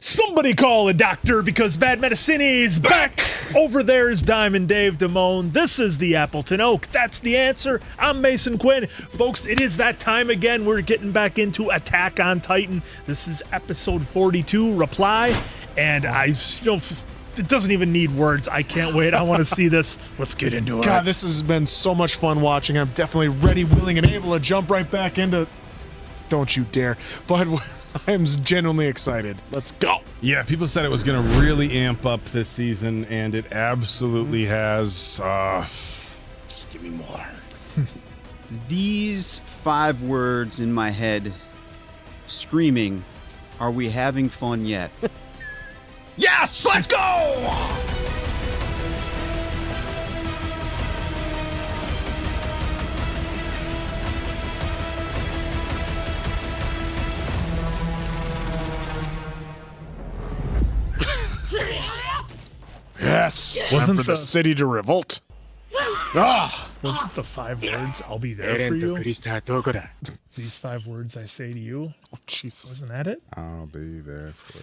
Somebody call a doctor because Bad Medicine is back! Over there is Diamond Dave Damone. This is the Appleton Oak. That's the answer. I'm Mason Quinn. Folks, it is that time again. We're getting back into Attack on Titan. This is episode 42, Reply. And it doesn't even need words. I can't wait. I want to see this. Let's get into it. God, this has been so much fun watching. I'm definitely ready, willing, and able to jump right back into... Don't you dare. But I'm genuinely excited. Let's go. Yeah, people said it was going to really amp up this season, and it absolutely has. Just give me more. These 5 words in my head screaming, are we having fun yet? Yes, let's go! 'Yes! Time for the city to revolt. Wasn't the 5 words, I'll be there for you? These 5 words I say to you? Oh, Jesus. Wasn't that it? I'll be there for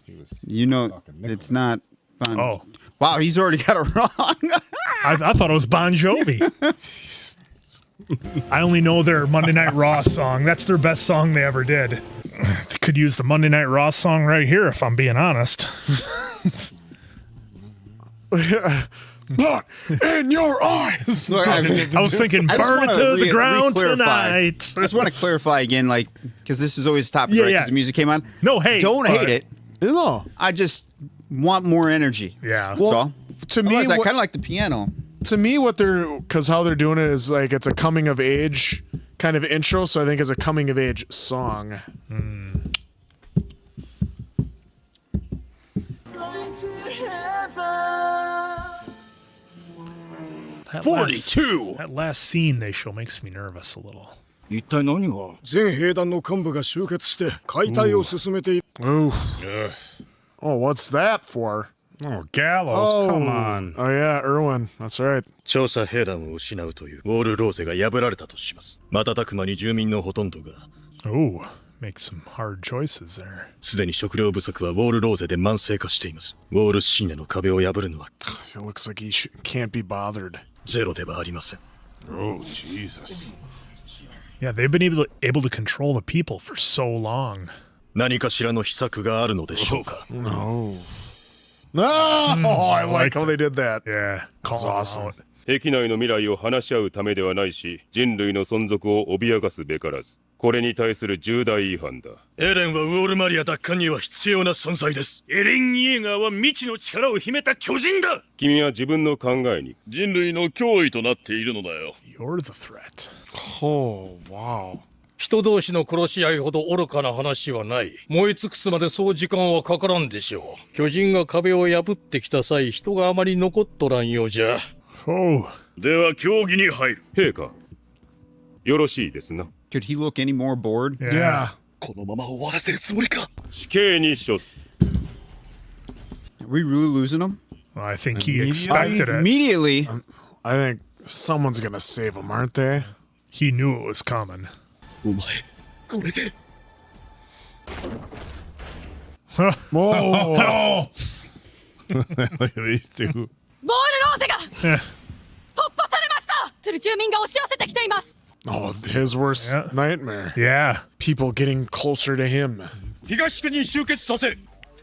you. You know, it's not fun. Oh. Wow, he's already got it wrong. I thought it was Bon Jovi. I only know their Monday Night Raw song. That's their best song they ever did. They could use the Monday Night Raw song right here, if I'm being honest. Blood in your eyes. I was thinking, burn it to the ground tonight. I just want to clarify again, like, because this is always a topic, right? Because the music came on. No hate. Don't hate it. No. I just want more energy. Yeah. That's all. To me, Otherwise, I kind of like the piano. To me, how they're doing it is like it's a coming of age kind of intro, so I think it's a coming of age song. 42! That last scene they show makes me nervous a little. 一体何が全兵団の幹部が集結して解体を進めている Ooh. Oh, what's that for? Oh, Gallows, come on. Oh, yeah, Irwin. That's right. 調査兵団を失うというウォールローゼが破られたとします。瞬く間に住民のほとんどが Oh, make some hard choices there. すでに食料不足はウォールローゼで慢性化しています。ウォールシーネの壁を破るのは It looks like he can't be bothered. ゼロではありません。 Oh, Jesus. Yeah, they've been able to control the people for so long. 何かしらの秘策があるのでしょうか。No. Oh, I like how they did that. Yeah, That's awesome. 壁内の未来を話し合うためではないし、人類の存続を脅かすべからず。これに対する重大違反だ。エレンはウォールマリア奪還には必要な存在です。エレン・イエーガーは未知の力を秘めた巨人だ。君は自分の考えに人類の脅威となっているのだよ。 You're the threat. Oh, wow. 人同士の殺し合いほど愚かな話はない。燃え尽くすまでそう時間はかからんでしょう。巨人が壁を破ってきた際、人があまり残っとらんようじゃ。Oh. では協議に入る。陛下、よろしいですな。 Could he look any more bored? Yeah. このまま終わらせるつもりか。死刑に処す。 Are we really losing him? Well, I think he expected it. Immediately. I think someone's gonna save him, aren't they? He knew it was coming. お前、これで。 Whoa. Look at these two. ボールローゼが突破されましたする住民が押し寄せてきています Oh, his worst nightmare. Yeah. People getting closer to him. 東区に集結させ、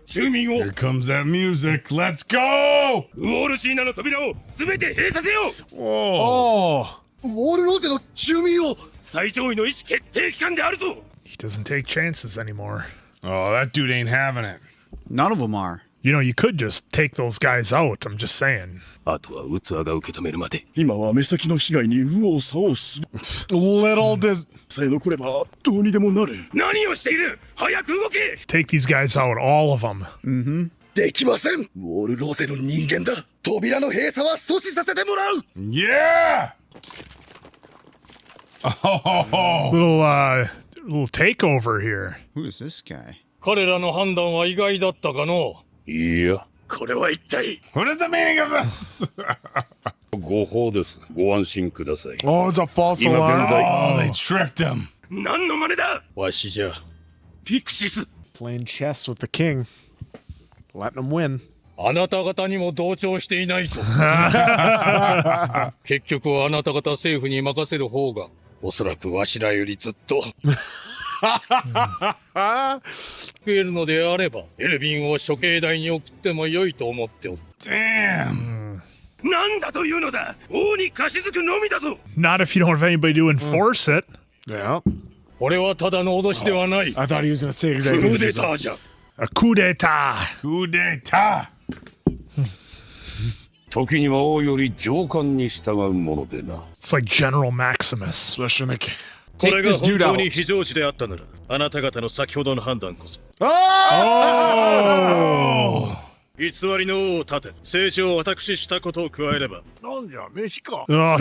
住民を Here comes that music. Let's go! ウォールシーナの扉を全て閉鎖せよ。 Oh. ウォールローゼの住民を。最上位の意思決定機関であるぞ。 He doesn't take chances anymore. Oh, that dude ain't having it. None of them are. You know, you could just take those guys out. I'm just saying. あとは器が受け止めるまで。今は目先の被害に右往左往する。 Little does... さえ残ればどうにでもなる。何をしている。早く動け。 Take these guys out, all of them. できません。ウォールローゼの人間だ。扉の閉鎖は阻止させてもらう。 Yeah! Oh, Little takeover here. Who is this guy? 彼らの判断は意外だったかの。いや、これは一体。 what is the meaning of this? 誤報です。ご安心ください。 Oh, it's a false alarm. Oh, they tricked him. 何の真似だ。わしじゃ。ピクシス。 Playing chess with the king. Letting him win. あなた方にも同調していないと。結局はあなた方政府に任せる方が、おそらくわしらよりずっと。食えるのであれば、エルヴィンを処刑台に送っても良いと思っておる。Damn. なんだというのだ。王に貸し付くのみだぞ。 Not if you don't have anybody to enforce it. Yeah. これはただの脅しではない。 I thought he was going to say ク exactly ー what デ he タ said. ーじゃ。 A coup d'etat. Coup d'etat. 時には王より上官に従うものでな。 It's like General Maximus. Especially in the... こ Take れが this 本 dude 当に out. 非常時であったなら、あなた方の先ほどの判断こそ。偽りの王を立て、政治を私したことを加えれば。なんじゃ、飯か。 Oh,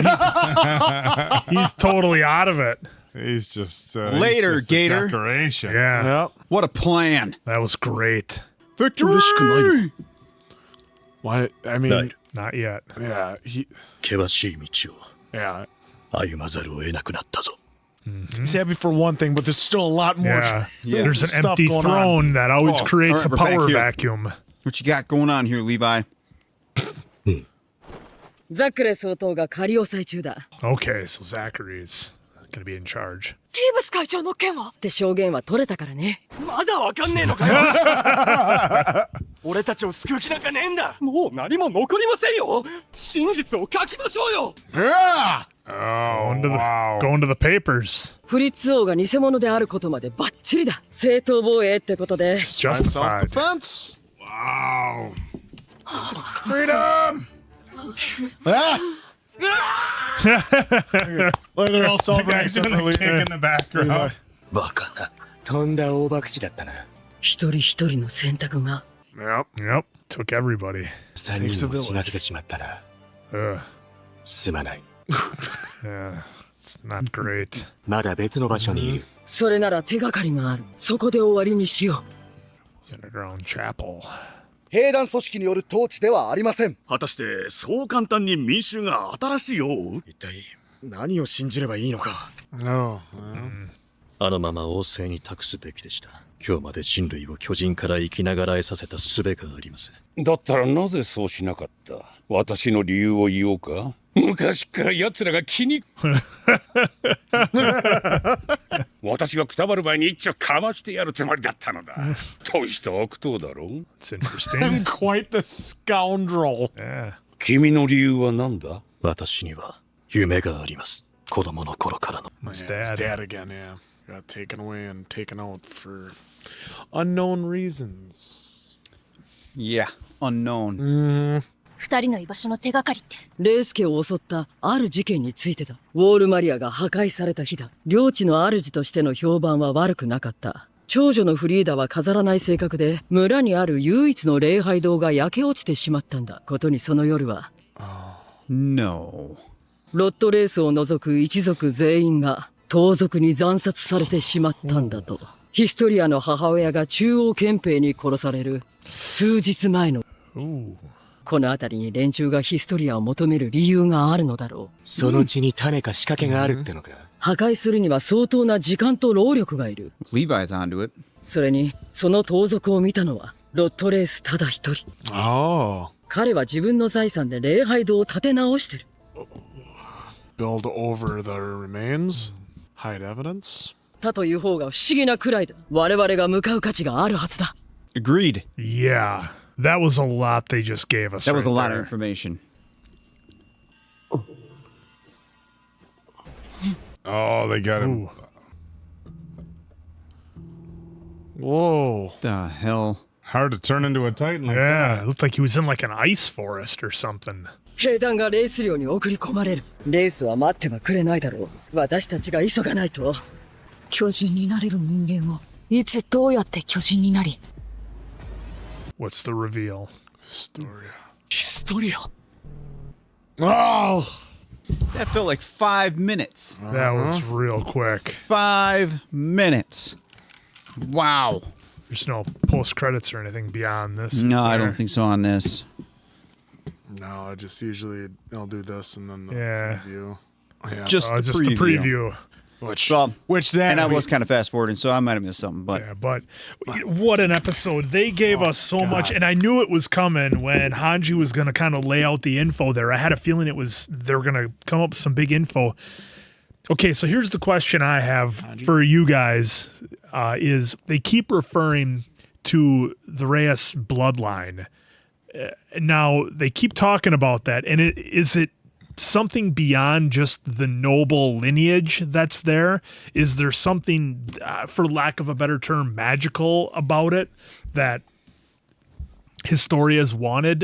he's totally out of it. He's just Later, he's just a Gator. decoration. Yeah, Yep. What a plan. that was great. Victory! Why? I ない mean, る。 Not yet. yeah, he... 険しい道を Yeah. 歩まざるを得なくなったぞ。 He's happy for one thing, but there's still a lot more. Yeah, there's an stuff empty going throne that always Oh, creates all right, a we're power back here. vacuum. What you got going on here, Levi? ザックレ総統が仮押さえ中だ。 Okay, so Zachary's gonna be in charge. ティーブス会長の件はって証言は取れたからね。まだわかんねえのかよ。俺たちを救う気なんかねえんだ。もう何も残りませんよ。真実を書きましょうよ。 Yeah! Going to the papers. フリッツ王が偽物であることまでバッチリだ。正当防衛ってことで。 It's And justified. self-defense. Wow. Freedom! Ah! Look, they're all celebrating Guys doing separately. the kick in the background. バカな。とんだ大博打だったな。一人一人の選択が。 Yep. Yep, took everybody. 三 Takes 人 a も死な village. せてしまったな。 Ugh, すまない。 yeah, it's not great. まだ別の場所にいる。それなら手がかりがある。そこで終わりにしよ Underground chapel. 兵団組織による統治ではありません。果たしてそう簡単に民衆が新しい王を？一体何を信じればいいのか。 No. あのまま王政に託すべきでした。今日まで人類を巨人から生きながらえさせた術がありません。だったらなぜそうしなかった？私の理由を言おうか？昔から奴らが気に私がくたばる前に一丁かましてやるつもりだったのだ。大した悪党だろう。 It's interesting. I'm quite the scoundrel. Yeah. 君の理由は何だ？私には夢があります。子供の頃からの。 His Yeah, it's dad. dad again, yeah. Got taken away and taken out for unknown reasons. Yeah, unknown. 二人の居場所の手がかりってう。レイス家を襲ったある事件についてだ。ウォールマリアが破壊された日だ。領地の主としての評判は悪くなかった。長女のフリーダは飾らない性格で、村にある唯一の礼拝堂が焼け落ちてしまったんだ。ことにその夜は、No. ロットレースを除く一族全員が盗賊に惨殺されてしまったんだと。ヒストリアの母親が中央憲兵に殺される数日前の。 Ooh. この辺りに連中がヒストリアを求める理由があるのだろう。その地に種か仕掛けがあるってのか。破壊するには相当な時間と労力がいる。 Levi's onto it. それに、その盗賊を見たのは、ロットレースただ一人。 Oh. 彼は自分の財産で礼拝堂を建て直してる。Build over the remains? Hide evidence? だという方が不思議なくらいだ。我々が向かう価値があるはずだ。 Agreed. Yeah, that was a lot they just gave us. That was a right lot of there. information. Oh, they got him. Ooh. Whoa. The hell? Hard to turn into a Titan like Yeah, it looked like he was in like an ice forest or something. 兵団がレース寮に送り込まれる。レースは待ってはくれないだろう。私たちが急がないと。巨人になれる人間をいつどうやって巨人になり What's the reveal? Historia. ヒストリア。 Oh! That felt like 5 minutes. That was real quick. 5 minutes. Wow. There's no post credits or anything beyond this. No, is I there? don't think so on this. No, I just usually I'll do this and then the Yeah. preview. Yeah. Just Oh, the just preview. the preview. Which and I we- was kind of fast forwarding, so I might have missed something. But Yeah, but what an episode. They gave us so much, and I knew it was coming when Hanji was going to kind of lay out the info there. I had a feeling they were going to come up with some big info. Okay, so here's the question I have for you guys is they keep referring to the Reyes bloodline. Now, they keep talking about that, and is it something beyond just the noble lineage that's there? Is there something, for lack of a better term, magical about it that Historia's wanted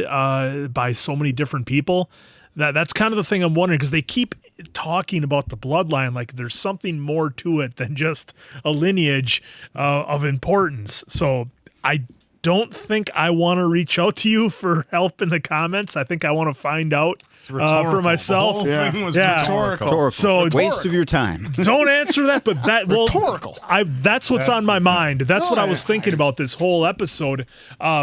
by so many different people? That's kind of the thing I'm wondering, because they keep talking about the bloodline like there's something more to it than just a lineage of importance. So I don't think I want to reach out to you for help in the comments. I think I want to find out for myself. The whole thing was Rhetorical. rhetorical. So Waste of your time. don't answer that, but Rhetorical. That's what's on my mind. That's what I was thinking about this whole episode.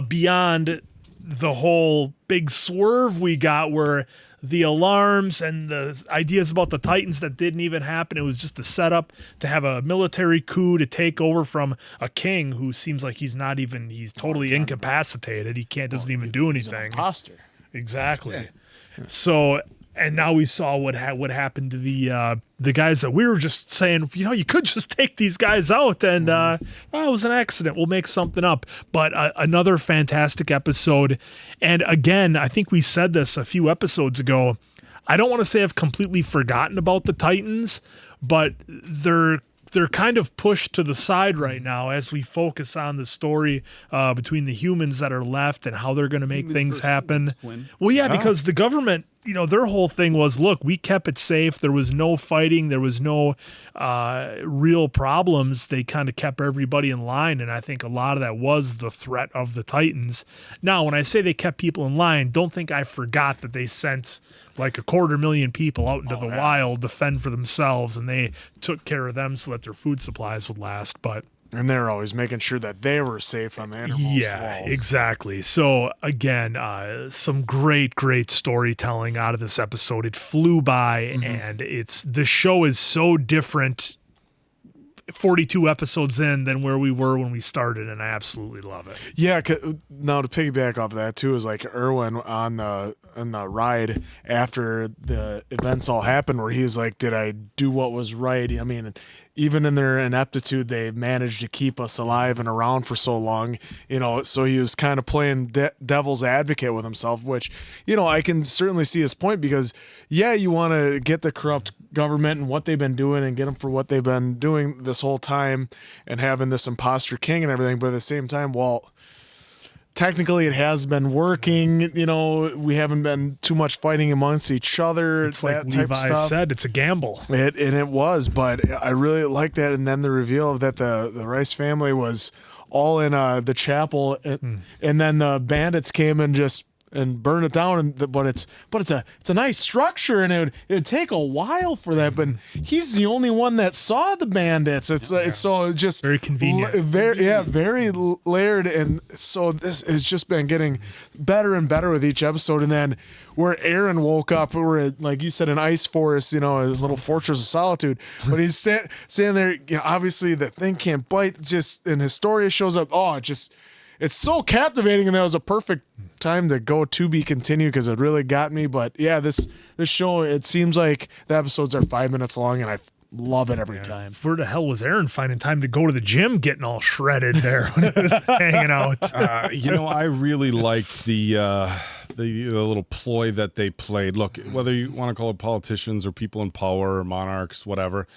Beyond the whole big swerve we got, where the alarms and the ideas about the Titans that didn't even happen. It was just a setup to have a military coup to take over from a king who seems like he's totally incapacitated. He doesn't even do anything. Imposter. Exactly. Yeah. So, and now we saw what happened to the guys that we were just saying, you could just take these guys out, and it was an accident. We'll make something up. But another fantastic episode. And again, I think we said this a few episodes ago. I don't want to say I've completely forgotten about the Titans, but they're kind of pushed to the side right now as we focus on the story between the humans that are left and how they're going to make things happen. Well, yeah, because the government, their whole thing was, look, we kept it safe. There was no fighting. There was no real problems. They kind of kept everybody in line, and I think a lot of that was the threat of the Titans. Now, when I say they kept people in line, don't think I forgot that they sent like 250,000 people out into the wild to fend for themselves, and they took care of them so that their food supplies would last. And they're always making sure that they were safe on the innermost walls. Yeah, exactly. So again, some great storytelling out of this episode. It flew by, and the show is so different 42 episodes in than where we were when we started, and I absolutely love it. Yeah, now to piggyback off of that too is like Erwin on the ride after the events all happened, where he's like, did I do what was right? I mean, even in their ineptitude, they managed to keep us alive and around for so long, so he was kind of playing devil's advocate with himself, which, I can certainly see his point, because you want to get the corrupt government and what they've been doing and get them for what they've been doing this whole time and having this imposter king and everything. But at the same time, technically it has been working. We haven't been too much fighting amongst each other. It's like Levi said, it's a gamble. It was, but I really like that. And then the reveal that the Rice family was all in the chapel, and then the bandits came and just burned it down. But it's a nice structure, and it would take a while for that. But he's the only one that saw the bandits. It's so just very convenient. Very layered, and so this has just been getting better and better with each episode. And then where Eren woke up, we're like you said, an ice forest, his little fortress of solitude. But he's standing there. Obviously the thing can't bite. And Historia shows up. It's so captivating, and that was a perfect time to go to be continued, because it really got me. But yeah, this show, it seems like the episodes are 5 minutes long, and I love it every time. Where the hell was Eren finding time to go to the gym getting all shredded there when he was hanging out? I really liked the little ploy that they played. Look, whether you want to call it politicians or people in power or monarchs, whatever,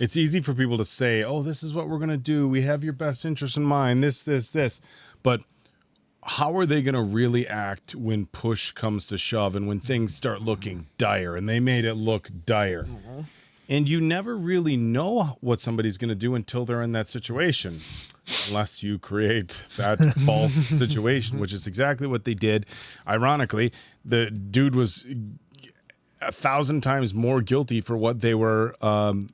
it's easy for people to say, oh, this is what we're going to do. We have your best interest in mind, this. But how are they going to really act when push comes to shove and when things start looking dire? And they made it look dire. And you never really know what somebody's going to do until they're in that situation, unless you create that false situation, which is exactly what they did. Ironically, the dude was 1,000 times more guilty for what they were, going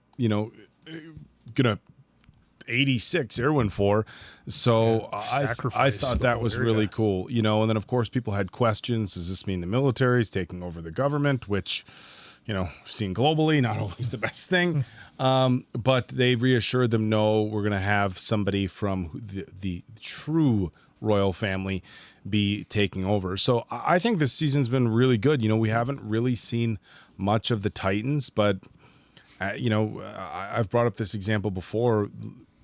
to 86 Erwin for. So I thought that was really cool, and then of course people had questions. Does this mean the military is taking over the government? Which, seen globally, not always the best thing. But they reassured them, no, we're going to have somebody from the true royal family be taking over. So I think this season's been really good. We haven't really seen much of the Titans, but I've brought up this example before.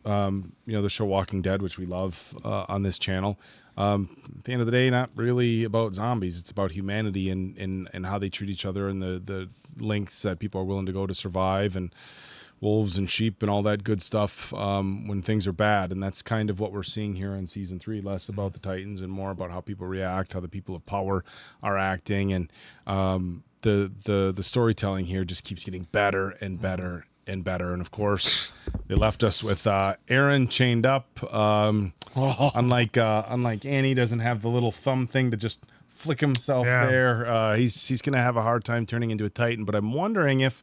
The show Walking Dead, which we love on this channel. At the end of the day, not really about zombies. It's about humanity and how they treat each other and the lengths that people are willing to go to survive, and wolves and sheep and all that good stuff when things are bad. And that's kind of what we're seeing here in season 3, less about the Titans and more about how people react, how the people of power are acting. And the storytelling here just keeps getting better and better and better. And of course, they left us with Eren chained up. Unlike Annie, doesn't have the little thumb thing to just flick himself there. He's going to have a hard time turning into a Titan. But I'm wondering if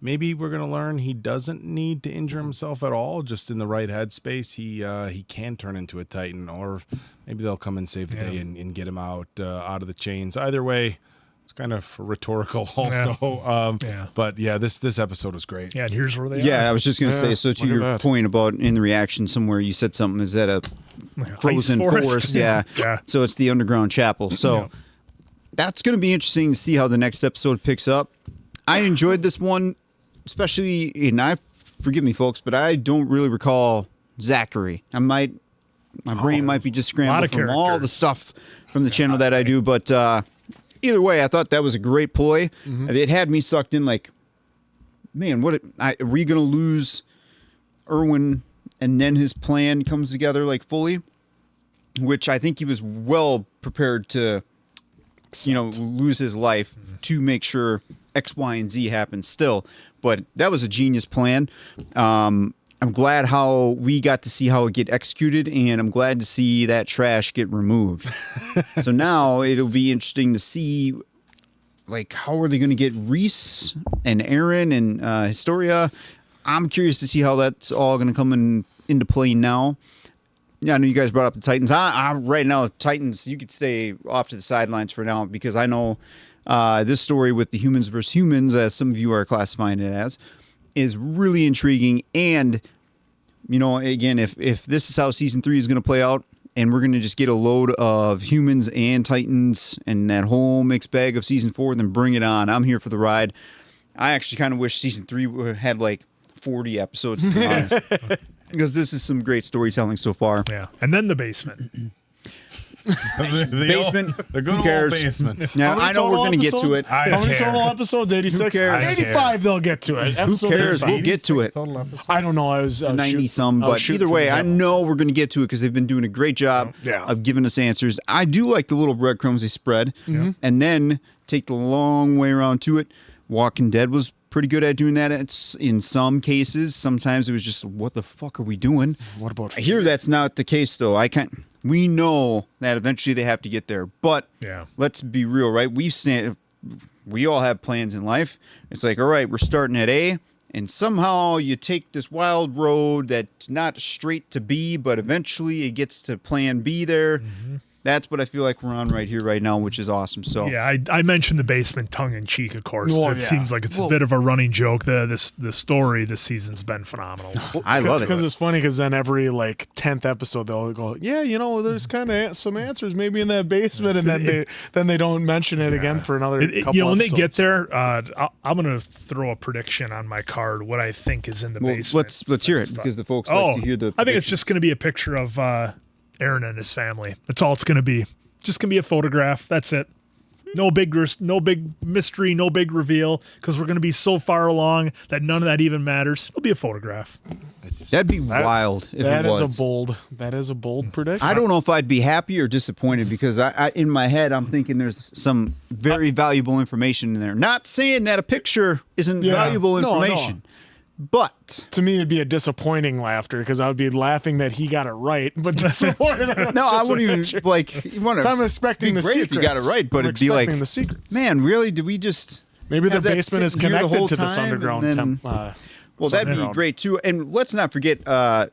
maybe we're going to learn he doesn't need to injure himself at all. Just in the right headspace, he can turn into a Titan. Or maybe they'll come and save the day and get him out of the chains. Either way, it's kind of rhetorical also. But yeah, this episode was great. Yeah, and here's where they are. Yeah, I was just going to say, so to your point about in the reaction somewhere, you said something, is that a frozen forest? Yeah. So it's the underground chapel. So that's going to be interesting to see how the next episode picks up. I enjoyed this one, especially, and forgive me, folks, but I don't really recall Zachary. My brain might be just scrambled from all the stuff from the channel that I do, but either way, I thought that was a great ploy. It had me sucked in like, man, are we going to lose Erwin and then his plan comes together like fully? Which I think he was well prepared to, lose his life to make sure X, Y, and Z happen still. But that was a genius plan. I'm glad how we got to see how it get executed, and I'm glad to see that trash get removed. So now it'll be interesting to see, like, how are they going to get Reese and Eren and Historia? I'm curious to see how that's all going to come into play now. Yeah, I know you guys brought up the Titans. Right now, Titans, you could stay off to the sidelines for now, because I know this story with the humans versus humans, as some of you are classifying it as, is really intriguing. And, again, if this is how season 3 is going to play out, and we're going to just get a load of humans and Titans and that whole mixed bag of season 4, then bring it on. I'm here for the ride. I actually kind of wish season 3 had like 40 episodes, to be honest, because this is some great storytelling so far. Yeah, and then the basement. Basement. The good Who cares? Old basement. Now, I know we're going to get to it. How many total episodes? 86? Who cares? 85 they'll get to it. Who cares? We'll get to it. I don't know. I was 90-some, but either way, I know we're going to get to it because they've been doing a great job of giving us answers. I do like the little breadcrumbs they spread, and then take the long way around to it. Walking Dead was pretty good at doing that in some cases. Sometimes it was just, what the fuck are we doing? What about... I hear that's not the case, though. We know that eventually they have to get there, but let's be real, right? We all have plans in life. It's like, all right, we're starting at A, and somehow you take this wild road that's not straight to B, but eventually it gets to plan B there. That's what I feel like we're on right here, right now, which is awesome. So yeah, I mentioned the basement tongue in cheek, of course. It seems like it's a bit of a running joke. The story this season's been phenomenal. I love it because it's funny. Because then every 10th episode they'll go, there's kind of some answers maybe in that basement, and then they don't mention it again for another couple. When episodes. they get there, I'm gonna throw a prediction on my card. What I think is in the basement. Let's hear it, because the folks like to hear the. I think it's just gonna be a picture of Eren and his family. That's all it's going to be. Just going to be a photograph. That's it. No big mystery, no big reveal, because we're going to be so far along that none of that even matters. It'll be a photograph. That'd be wild if it was. That is a bold prediction. I don't know if I'd be happy or disappointed, because I in my head I'm thinking there's some very valuable information in there. Not saying that a picture isn't valuable information. No. But to me, it'd be a disappointing laughter, because I would be laughing that he got it right, but disappointed. I wouldn't even So I'm expecting the secrets. If you got it right, but it'd be like the secrets. Man, really? Did we just? Maybe the basement is connected to this underground well, that'd be great too. And let's not forget, that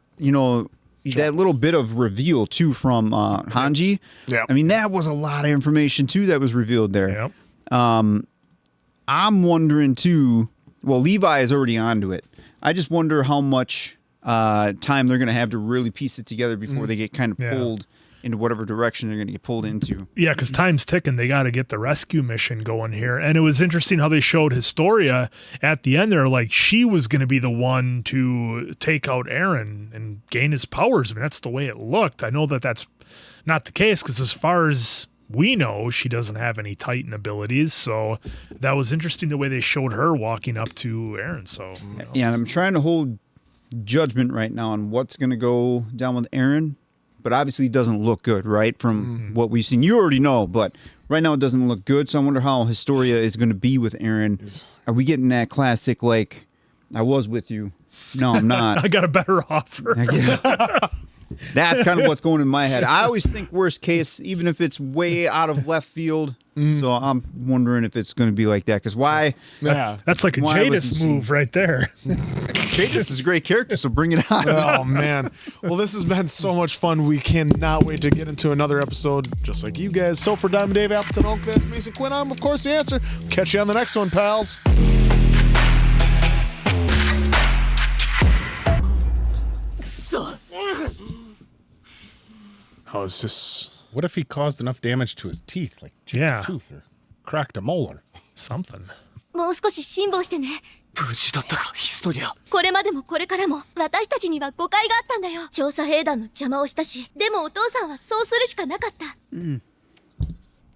little bit of reveal too from Hanji. Yeah. I mean, that was a lot of information too that was revealed there. Yep. I'm wondering too. Well, Levi is already onto it. I just wonder how much time they're going to have to really piece it together before they get kind of pulled into whatever direction they're going to get pulled into. Yeah, because time's ticking. They got to get the rescue mission going here. And it was interesting how they showed Historia at the end there, like she was going to be the one to take out Eren and gain his powers. I mean, that's the way it looked. I know that that's not the case because as far as we know, she doesn't have any Titan abilities. So that was interesting the way they showed her walking up to Eren. So yeah, and I'm trying to hold judgment right now on what's going to go down with Eren, but obviously it doesn't look good, right? From what we've seen, you already know, but right now it doesn't look good. So I wonder how Historia is going to be with Eren. Are we getting that classic, like, I was with you? No, I'm not. I got a better offer. That's kind of what's going in my head. I always think worst case, even if it's way out of left field. So I'm wondering if it's going to be like that. Because why? Yeah, that's like a Jadis move right there. Jadis is a great character, so bring it on. Oh, man. Well, this has been so much fun. We cannot wait to get into another episode just like you guys. So for Diamond Dave, Appleton Oak, that's Mason Quinn. I'm, of course, the answer. Catch you on the next one, pals. Oh, is this... What if he caused enough damage to his teeth, like chipped a tooth or cracked a molar? Something. もう少し辛抱してね。無事だったか、ヒストリア。これまでもこれからも私たちには誤解があったんだよ。調査兵団の邪魔をしたし、でもお父さんはそうするしかなかった。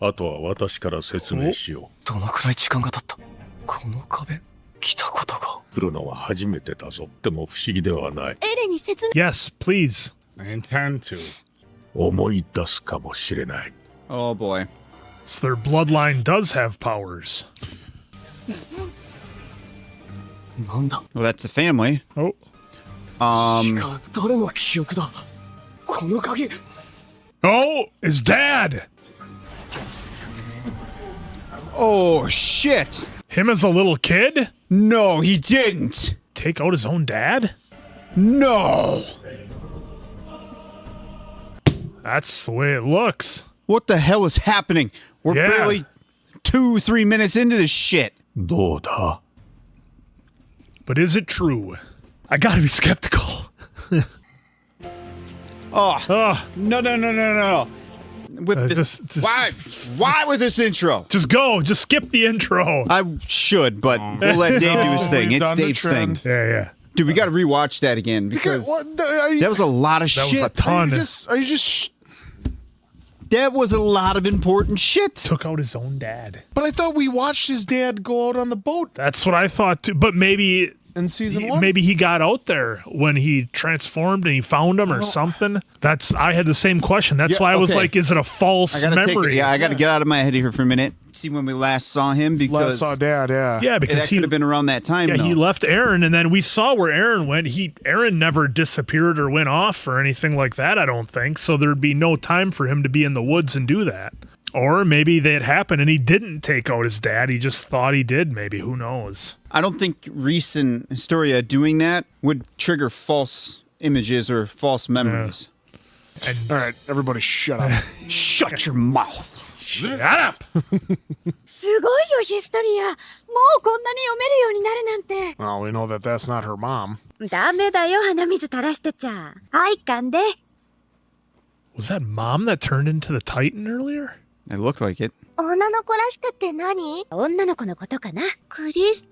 あとは私から説明しよう。どのくらい時間が経った？この壁来たことが。来るのは初めてだぞ。でも不思議ではない。エレンに説明。Yes, please. I intend to. 思い出すかもしれない。Oh boy. So their bloodline does have powers. Well, that's the family. Oh. Oh, his dad. Oh, shit. Him as a little kid? No, he didn't. Take out his own dad? No. That's the way it looks. What the hell is happening? We're barely 2-3 minutes into this shit. どうだ? But is it true? I gotta be skeptical. No. With this, why with this intro? Just go. Just skip the intro. I should, but we'll let Dave do his thing. It's Dave's thing. Yeah. Dude, we got to rewatch that again because that was a lot of shit. That was a ton. Are you just... That was a lot of important shit. Took out his own dad. But I thought we watched his dad go out on the boat. That's what I thought too. But maybe in season 1, maybe he got out there when he transformed and he found him or something. I had the same question. That's why I was like, is it a false memory? I got to get out of my head here for a minute. See when we last saw him because last saw Dad. Yeah, because that could have been around that time. Yeah, he left Eren, and then we saw where Eren went. Eren never disappeared or went off or anything like that. I don't think so. There'd be no time for him to be in the woods and do that. Or maybe that happened and he didn't take out his dad. He just thought he did. Maybe, who knows? I don't think Reese and Historia doing that would trigger false images or false memories. All right, everybody, shut up. Shut your mouth. Shut up. すごいよ、ヒストリア。もうこんなに読めるようになるなんて。 Well, we know that that's not her mom. ダメだよ、鼻水垂らしてちゃ。はい、噛んで。Was that mom that turned into the Titan earlier? It looked like it. 女の子らしくって何？女の子のことかな。クリス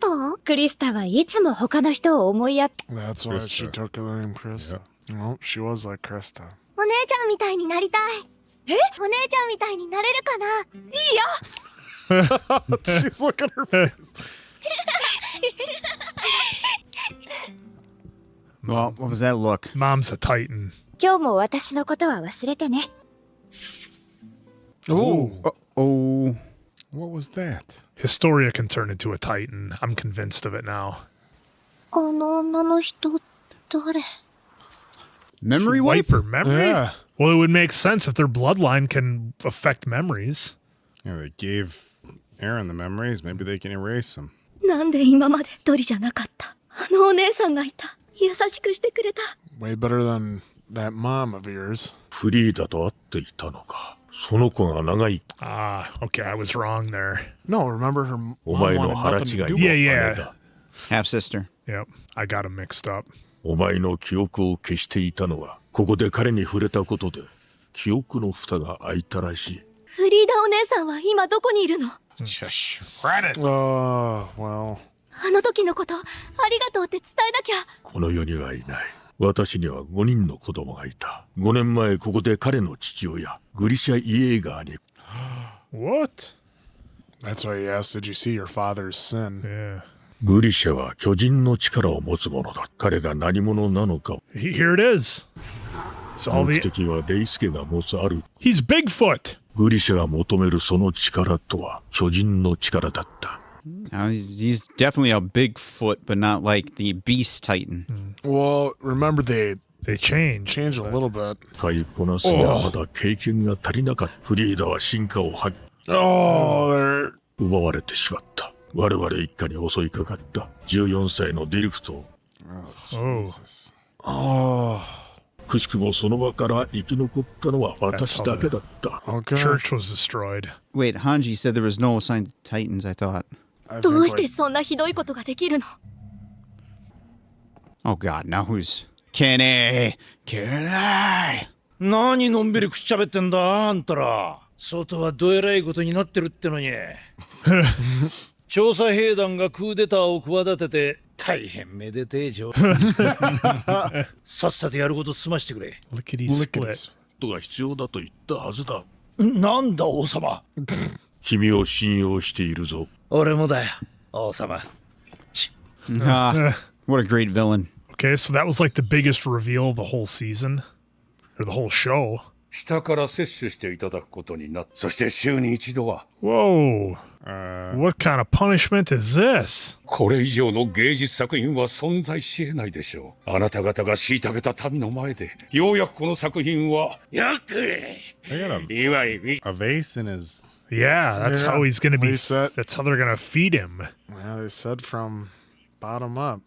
タはいつも他の人を思いやって。 That's why she took the name Krista. Well, she was like Krista. お姉ちゃんみたいになりたい。お姉ちゃんみたいになれるかな。いいよ。 She's looking at her face. Well, what was that look? Mom's a Titan. 今日も私のことは忘れてね。 Oh. What was that? Historia can turn into a Titan. I'm convinced of it now. あの女の人誰？ Memory Wipe wipe? her memory? Yeah. Well, it would make sense if their bloodline can affect memories. Yeah, they gave Eren the memories. Maybe they can erase them. なんで今まで一人じゃなかった？あのお姉さんがいた。優しくしてくれた。 Way better than that mom of yours. フリーダと会っていたのか。その子が長い。Okay, I was wrong there. No, remember her お mom 前の wanted 腹違 nothing い to は do い with や 姉だ。Half sister. Yep, I got him mixed up. お前の記憶を消していたのは、ここで彼に触れたことで、記憶の蓋が開いたらしい。フリーダお姉さんは今どこにいるの？ Shush. Read it. well. あの時のこと、ありがとうって伝えなきゃ。この世にはいない。私には5人の子供がいた。5年前ここで彼の父親、グリシャ・イエーガーに。What? That's why he asked, did you see your father's sin? Yeah. グリシャは巨人の力を持つ者だ。彼が何者なのか。Here it is. It's all 目 the... 的はレイスケが持つある。He's Bigfoot. グリシャが求めるその力とは巨人の力だった。He's definitely a Bigfoot, but not like the Beast Titan. Well, remember they changed a little bit. 使いこなすにはまだ経験が足りなかった。フリーダは進化を発揮。Oh, 奪われてしまった。我々一家に襲いかかった14歳のディルクト。くしくもその場から生き残ったのは私だけだった。Church was destroyed. Wait, Hanji said there was no assigned Titans, I thought. どうしてそんなひどいことができるの？ Oh god, now who's... Kenny! 何のんびり口喋ってんだあんたら。外はどえらいことになってるってのに。調査兵団がクーデターを企てて大変めでてえじょ。さっさとやること済ましてくれ。Lickety split. ことが必要だと言ったはずだ。なんだ王様。君を信用しているぞ。俺もだよ王様。What a great villain. Okay, so that was like the biggest reveal of the whole season, or the whole show. 下から摂取していただくことになった。そして週に一度は。Whoa. What kind of punishment is this? これ以上の芸術作品は存在し得ないでしょう。あなた方が虐げた民の前で、ようやくこの作品は、よく a vase in his... Yeah, that's how he's going to be. That's how they're going to feed him. Yeah, they said from bottom up.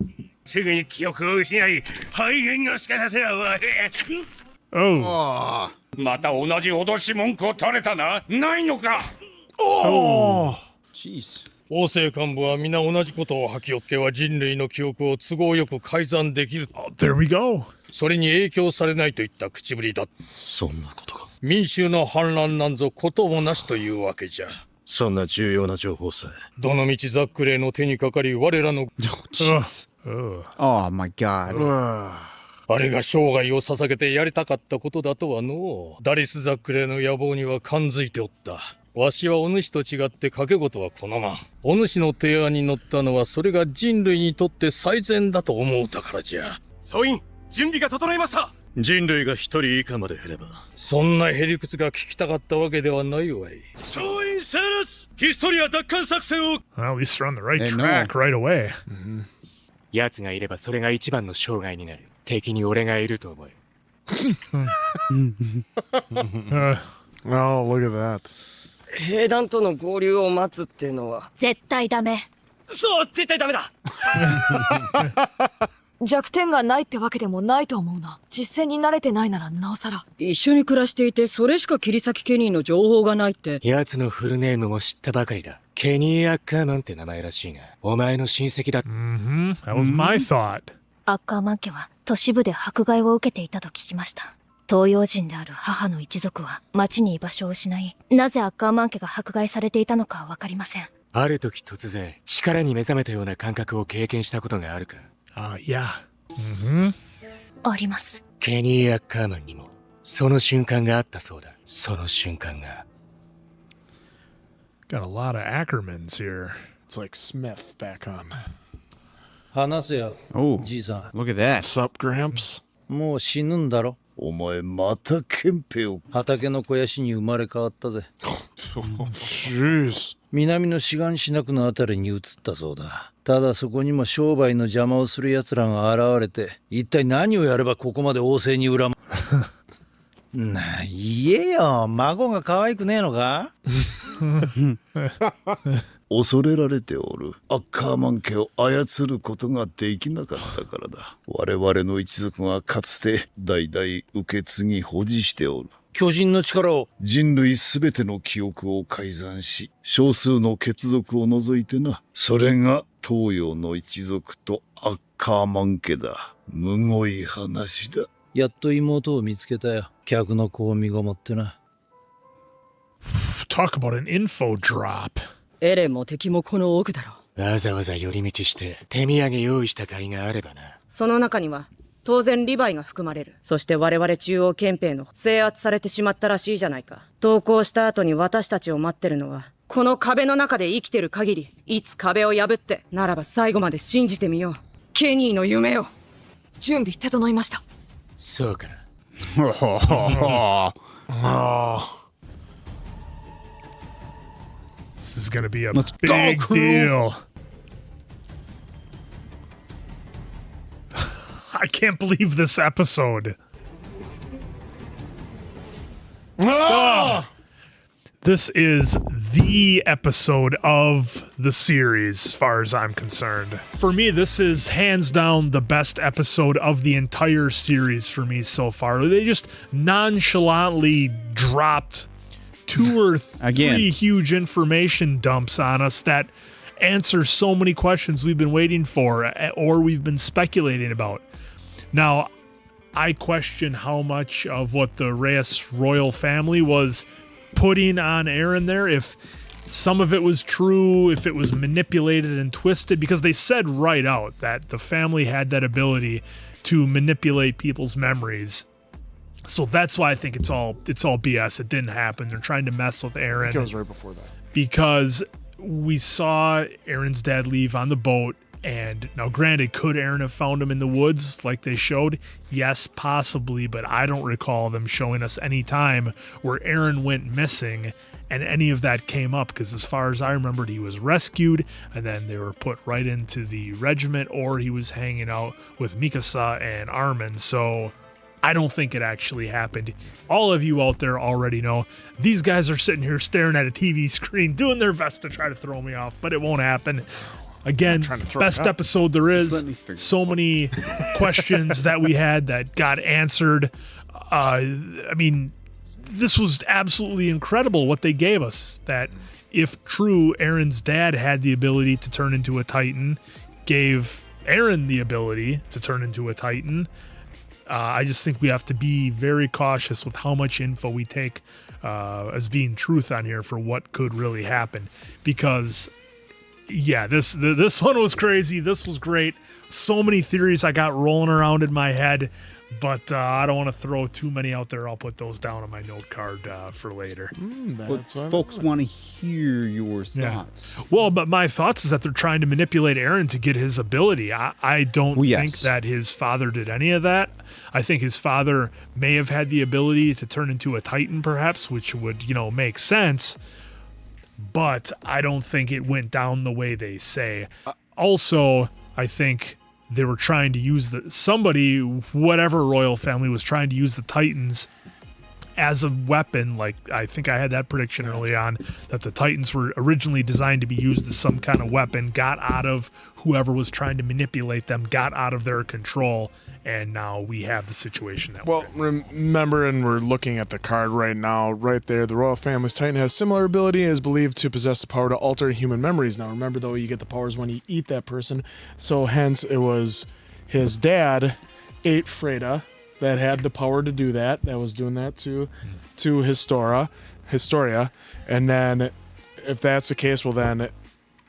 すぐに記憶を失い、肺炎をしかさせろ。Oh. また同じ脅し文句を垂れたな。ないのか。Jeez. 王政幹部は皆同じことを吐きよっては人類の記憶を都合よく改ざんできる。There we go. それに影響されないといった口ぶりだ。そんなことが。民衆の反乱なんぞこともなしというわけじゃ。そんな重要な情報さえ。どのみちザックレーの手にかかり我らの。Oh my god. あれが生涯を捧げてやりたかったことだとはのう。ダリス・ザックレーの野望には感づいておった。わしはお主と違って賭け事は好まん。お主の提案に乗ったのはそれが人類にとって最善だと思うたからじゃ。総員、準備が整いました。人類が一人以下まで減れば。そんなへりくつが聞きたかったわけではないわい。総員セールスヒストリア奪還作戦を Well, at least they're on the right track right away. 奴がいればそれが一番の障害になる。敵に俺がいると思え。Oh, look at that. 兵団との合流を待つってのは絶対ダメ。そう、絶対ダメだ。弱点がないってわけでもないと思うな。実戦に慣れてないならなおさら。一緒に暮らしていてそれしか切り裂きケニーの情報がないって。奴のフルネームも知ったばかりだ。ケニー・アッカーマンって名前らしいが、お前の親戚だ。That was my thought. アッカーマン家は都市部で迫害を受けていたと聞きました。東洋人である母の一族は町に居場所を失い、なぜアッカーマン家が迫害されていたのかはわかりません。ある時突然、力に目覚めたような感覚を経験したことがあるか。Yeah. あります。ケニー・アッカーマンにも、その瞬間があったそうだ。その瞬間が。Got a lot of Ackermans here. It's like Smith back on. 話せよ、じいさん。Look at that. What's up, Gramps? もう死ぬんだろ。お前また憲兵を。畑の肥やしに生まれ変わったぜ。Jeez. 南の志願しなくのあたりに移ったそうだ。ただそこにも商売の邪魔をする奴らが現れて、一体何をやればここまで王政に恨む。言えよ、孫が可愛くねえのか。恐れられておる。アッカーマン家を操ることができなかったからだ。我々の一族がかつて代々受け継ぎ保持しておる。巨人の力を。人類すべての記憶を改ざんし、少数の血族を除いてな。それが東洋の一族とアッカーマン家だ。むごい話だ。やっと妹を見つけたよ。客の子を身ごもってな。Talk about an info drop. エレンも敵もこの奥だろ。わざわざ寄り道して手土産用意した甲斐があればな。その中には当然リヴァイが含まれる。そして我々中央憲兵の制圧されてしまったらしいじゃないか。投降した後に私たちを待ってるのはこの壁の中で生きてる限り、いつ壁を破ってならば最後まで信じてみよう。ケニーの夢を。準備整いました。そうかな。This is gonna be a big deal. I can't believe this episode. This is the episode of the series, as far as I'm concerned. For me, this is hands down the best episode of the entire series for me so far. They just nonchalantly dropped 2 or 3 huge information dumps on us that answer so many questions we've been waiting for or we've been speculating about. Now, I question how much of what the Reyes royal family was putting on Eren there, if some of it was true, if it was manipulated and twisted, because they said right out that the family had that ability to manipulate people's memories. So that's why I think it's all BS. It didn't happen. They're trying to mess with Eren. It was right before that. Because we saw Eren's dad leave on the boat, and now granted, could Eren have found him in the woods like they showed? Yes, possibly, but I don't recall them showing us any time where Eren went missing and any of that came up, because as far as I remembered, he was rescued and then they were put right into the regiment, or he was hanging out with Mikasa and Armin. So I don't think it actually happened. All of you out there already know these guys are sitting here staring at a TV screen doing their best to try to throw me off, but it won't happen. Again, best episode there is. So many questions that we had that got answered. I mean, this was absolutely incredible what they gave us. That if true, Eren's dad had the ability to turn into a Titan, gave Eren the ability to turn into a Titan. I just think we have to be very cautious with how much info we take as being truth on here for what could really happen. Because, yeah, this one was crazy. This was great. So many theories I got rolling around in my head, but I don't want to throw too many out there. I'll put those down on my note card for later. Folks want to hear your thoughts. Yeah. Well, but my thoughts is that they're trying to manipulate Eren to get his ability. I don't think that his father did any of that. I think his father may have had the ability to turn into a Titan, perhaps, which would, make sense. But I don't think it went down the way they say. Also, I think they were trying to use whatever royal family was trying to use the Titans as a weapon. Like, I think I had that prediction early on, that the Titans were originally designed to be used as some kind of weapon, got out of whoever was trying to manipulate them, got out of their control, and now we have the situation that we're in. Remember, and we're looking at the card right now, right there, the royal family's Titan has similar ability and is believed to possess the power to alter human memories. Now, remember, though, you get the powers when you eat that person, so hence it was his dad ate Freda that had the power to do that was doing that to Historia, and then if that's the case, well then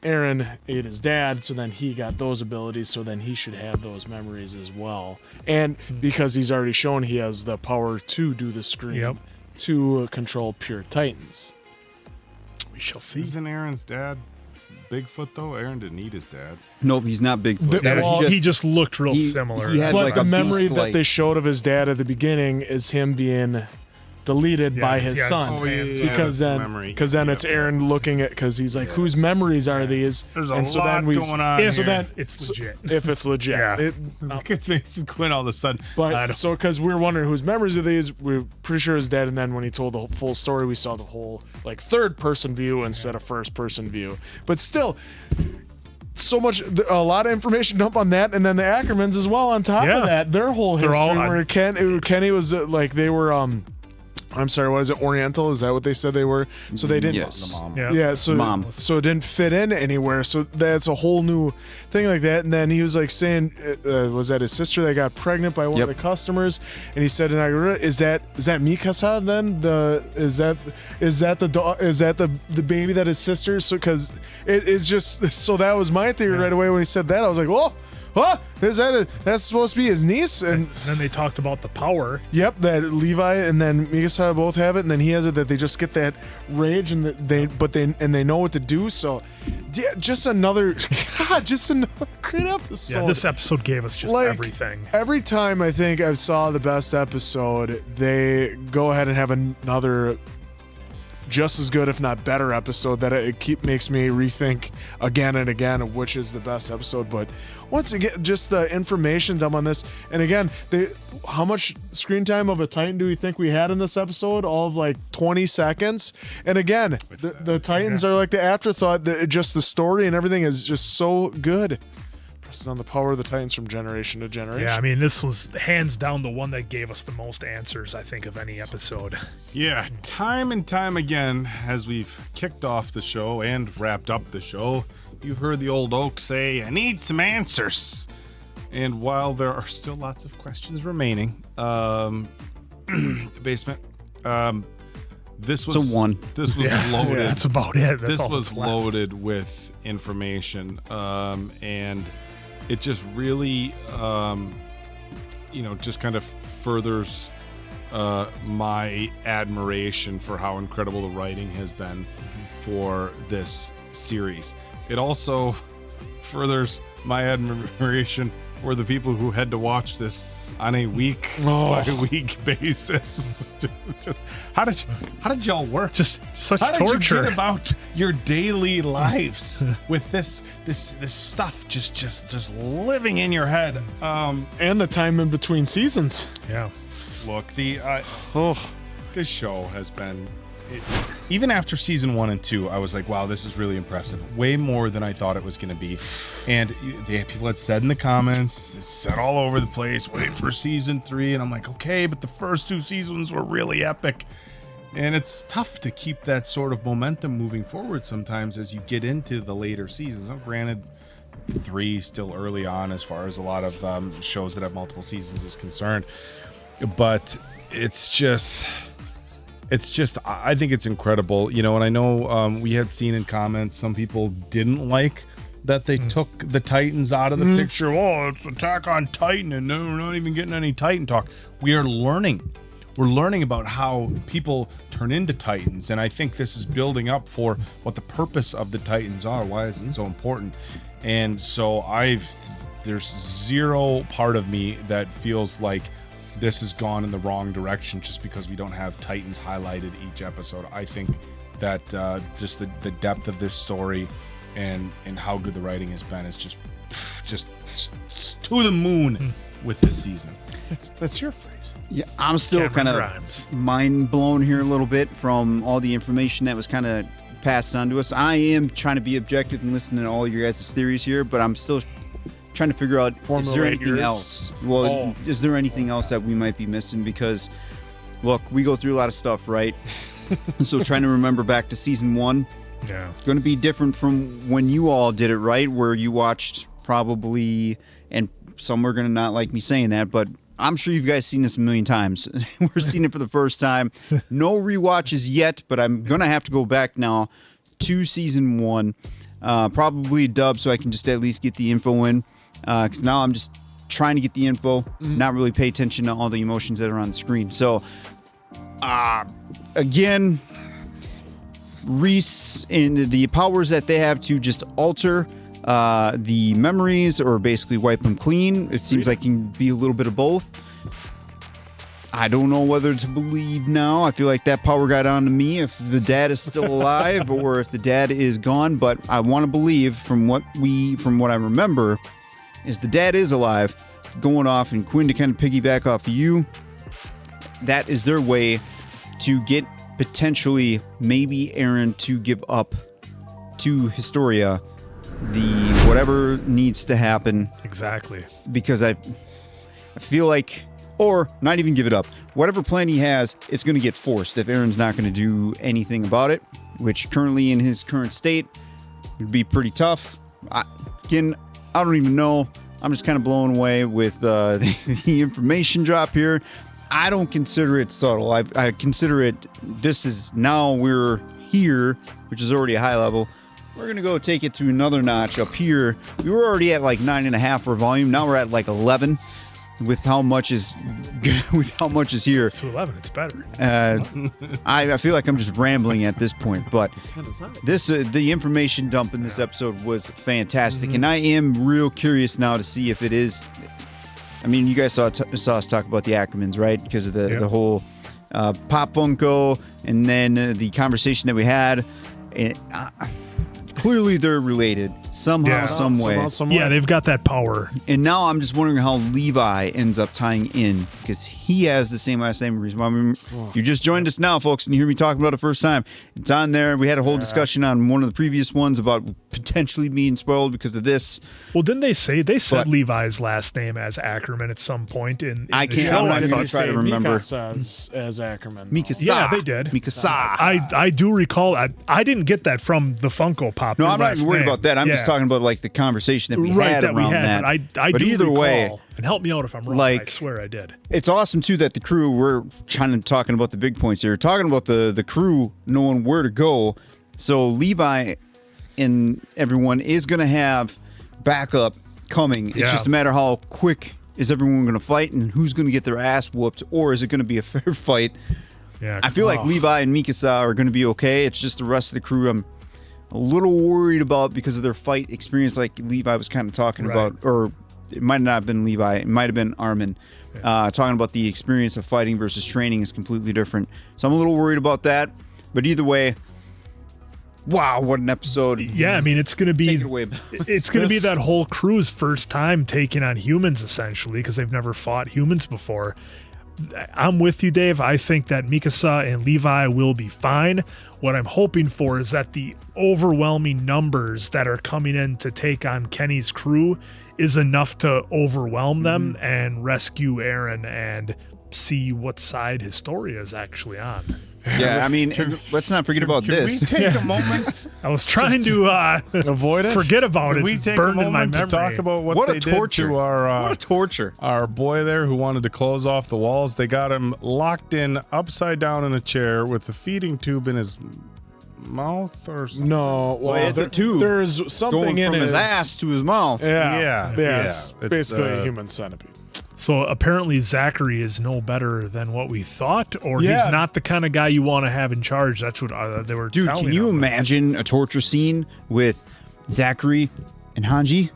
Eren ate his dad, so then he got those abilities, so then he should have those memories as well. And because he's already shown he has the power to do the scream, to control pure Titans. We shall see. Isn't Eren's dad Bigfoot, though? Eren didn't eat his dad. Nope, he's not Bigfoot. He just looked real similar. He had like the memory that they showed of his dad at the beginning is him being deleted by his son, because then it's Eren looking at, because he's like, whose memories are these? There's a lot going on. It's legit. If it's legit, it gets Mason Quinn all of a sudden. But so because we were wondering whose memories are these, we're pretty sure his dad. And then when he told the full story, we saw the whole like third person view instead of first person view. But still, so much, a lot of information dump on that, and then the Ackermans as well on top of that. Their whole history, where Kenny was like, they were I'm sorry, what is it? Oriental? Is that what they said they were? So they didn't. Yes. Yeah. So it didn't fit in anywhere. So that's a whole new thing like that. And then he was like saying, was that his sister that got pregnant by one of the customers? And he said, "Is that Mikasa then? Is that the baby that his sister?" So because it's just so that was my theory right away when he said that. I was like, "Whoa." Huh? That's supposed to be his niece? And then they talked about the power. Yep, that Levi and then Mikasa both have it, and then he has it that they just get that rage and they know what to do. So, yeah, just another great episode. Yeah, this episode gave us just everything. Every time I think I saw the best episode, they go ahead and have another just as good, if not better, episode that makes me rethink again and again of which is the best episode. But once again, just the information dump on this, and again, how much screen time of a Titan do we think we had in this episode? All of like 20 seconds. And again, the Titans are like the afterthought. Just the story and everything is just so good. On the power of the Titans from generation to generation. Yeah, I mean, this was hands down the one that gave us the most answers, I think, of any episode. Yeah, time and time again, as we've kicked off the show and wrapped up the show, you've heard the old oak say, "I need some answers." And while there are still lots of questions remaining, basement, this was a one. This was loaded. Yeah, that's about it. That's this was loaded with information, and it just really, just kind of furthers my admiration for how incredible the writing has been for this series. It also furthers my admiration for the people who had to watch this on a week by week basis. How did y'all work? Just such torture. torture. How did you get about your daily lives with this stuff just living in your head? And the time in between seasons. Yeah. Look, this show has been. Even after season 1 and 2, I was like, wow, this is really impressive. Way more than I thought it was going to be. And people had said in the comments, it's said all over the place, wait for season 3. And I'm like, okay, but the first 2 seasons were really epic. And it's tough to keep that sort of momentum moving forward sometimes as you get into the later seasons. Now, granted, 3 still early on as far as a lot of shows that have multiple seasons is concerned. But it's just, I think it's incredible, and I know we had seen in comments some people didn't like that they took the Titans out of the picture. Oh, it's Attack on Titan, and no, we're not even getting any Titan talk. We are learning. We're learning about how people turn into Titans, and I think this is building up for what the purpose of the Titans are. Why is it so important? And so there's zero part of me that feels like this has gone in the wrong direction just because we don't have Titans highlighted each episode. I think that just the depth of this story and how good the writing has been is just to the moon with this season. That's your phrase. Yeah, I'm still kind of mind blown here a little bit from all the information that was kind of passed on to us. I am trying to be objective and listening to all your guys' theories here, but I'm still trying to figure out, is there anything else? Well, is there anything else that we might be missing? Because, look, we go through a lot of stuff, right? So trying to remember back to season 1. Yeah. Going to be different from when you all did it, right? Where you watched probably, and some are going to not like me saying that, but I'm sure you guys seen this a million times. We're seeing it for the first time. No rewatches yet, but I'm going to have to go back now to season 1. Probably dub so I can just at least get the info in. Because now I'm just trying to get the info, not really pay attention to all the emotions that are on the screen. So, again, Reese and the powers that they have to just alter the memories or basically wipe them clean. It seems like it can be a little bit of both. I don't know whether to believe now. I feel like that power got on to me if the dad is still alive or if the dad is gone. But I want to believe from what I remember is the dad is alive, going off, and Quinn, to kind of piggyback off of you, that is their way to get potentially maybe Eren to give up to Historia the whatever needs to happen. Exactly. Because I feel like or not even give it up. Whatever plan he has, it's going to get forced if Eren's not going to do anything about it, which currently in his current state would be pretty tough. I don't even know. I'm just kind of blown away with the information drop here. I don't consider it subtle. I consider it, this is, now we're here, which is already a high level. We're going to go take it to another notch up here. We were already at like 9.5 for volume. Now we're at like 11 with how much is here. It's to 11, it's better. I feel like I'm just rambling at this point, but the information dump in this episode was fantastic, and I am real curious now to see if it is. I mean, you guys saw us talk about the Ackermans, right? Because of the whole Pop Funko, and then the conversation that we had. Clearly, they're related somehow, some way. Yeah, they've got that power. And now I'm just wondering how Levi ends up tying in, because he has the same last name. I mean, you just joined us now, folks, and you hear me talking about it first time. It's on there. We had a whole discussion on one of the previous ones about potentially being spoiled because of this. Well, didn't they say said Levi's last name as Ackerman at some point in I the can't. show? I'm not even going to try to remember. Mikasa as Ackerman. Mikasa. Yeah, they did. Mikasa. I do recall. I didn't get that from the Funko Pop. No, I'm not even worried about that. I'm just talking about like the conversation that we had around that. I but do either recall, way, and help me out if I'm wrong. I swear I did. It's awesome too that the crew, we're talking about the big points here. Talking about the crew knowing where to go. So Levi and everyone is going to have backup coming. It's just a matter how quick is everyone going to fight and who's going to get their ass whooped, or is it going to be a fair fight? Yeah, I feel like Levi and Mikasa are going to be okay. It's just the rest of the crew I'm a little worried about because of their fight experience, like Levi was kind of talking about, or it might not have been Levi, it might have been Armin, talking about the experience of fighting versus training is completely different. So I'm a little worried about that. But either way, wow, what an episode. Yeah, I mean, it's going to be it's going to be that whole crew's first time taking on humans, essentially, because they've never fought humans before. I'm with you, Dave. I think that Mikasa and Levi will be fine. What I'm hoping for is that the overwhelming numbers that are coming in to take on Kenny's crew is enough to overwhelm them and rescue Eren and see what side Historia is actually on. Yeah, I mean, let's not forget about this. Can we take a moment? I was trying to avoid it. Forget about it. We It's take a burned in my moment to memory. talk about what they did to our what a torture. Our boy there who wanted to close off the walls. They got him locked in upside down in a chair with a feeding tube in his mouth or something. No, well, it's a tube. There's something going in from his ass to his mouth. Yeah. It's basically a human centipede. So apparently Zachary is no better than what we thought, or he's not the kind of guy you want to have in charge. That's what they were Dude, telling can you him. imagine a torture scene with Zachary and Hanji?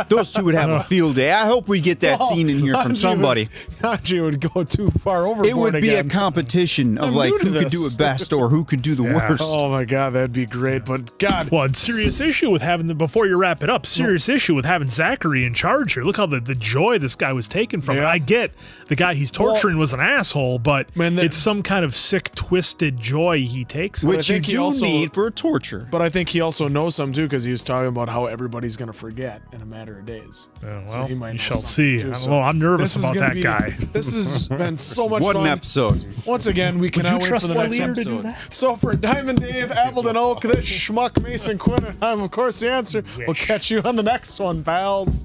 Those two would have a field day. I hope we get that scene in here from somebody. Hanji would go too far overboard. It would be again. a competition of like who could do it best or who could do the worst. Oh my god, that'd be great. But God, well, serious issue with having them before you wrap it up. Serious issue with having Zachary in charge here. Look how the joy this guy was taken from it. I get the guy he's torturing was an asshole, but it's some kind of sick, twisted joy he takes, which you do need for torture. But I think he also knows some too, because he was talking about how everybody's gonna forget in a matter of days. Well, so he might we know shall something see. too, I don't so know. I'm nervous this is about gonna that be- guy. This has been so much What fun. an episode. Once again, we cannot wait for the next episode. So for Diamond Dave, Appleton Oak, this schmuck Mason Quinn, and I'm of course the answer. We'll catch you on the next one, pals.